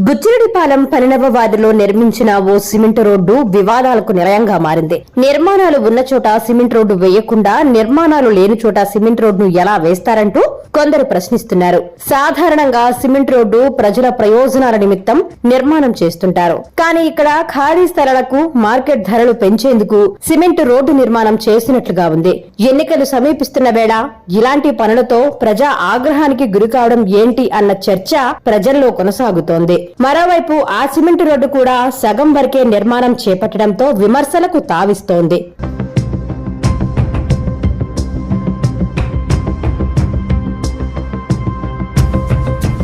బుచ్చిరెడ్డిపాలెం 12వ వార్డులో నిర్మించిన ఓ cement road వివాదాలకు నిలయంగా మారింది. నిర్మాణాలు ఉన్న చోట సిమెంట్ రోడ్డు వేయకుండా నిర్మాణాలు లేని చోట సిమెంట్ రోడ్డును ఎలా వేస్తారంటూ కొందరు ప్రశ్నిస్తున్నారు. సాధారణంగా సిమెంట్ రోడ్డు ప్రజల ప్రయోజనాల నిమిత్తం నిర్మాణం చేస్తుంటారు. కానీ ఇక్కడ ఖాళీ స్థలాలకు మార్కెట్ ధరలు పెంచేందుకు సిమెంట్ రోడ్డు నిర్మాణం చేసినట్లుగా ఉంది. ఎన్నికలు సమీపిస్తున్న వేళ ఇలాంటి పనులతో ప్రజా ఆగ్రహానికి గురికావడం ఏంటి అన్న చర్చ ప్రజల్లో కొనసాగుతోంది. మరోవైపు ఆ సిమెంట్ రోడ్డు కూడా సగం వరకే నిర్మాణం చేపట్టడంతో విమర్శలకు తావిస్తోంది.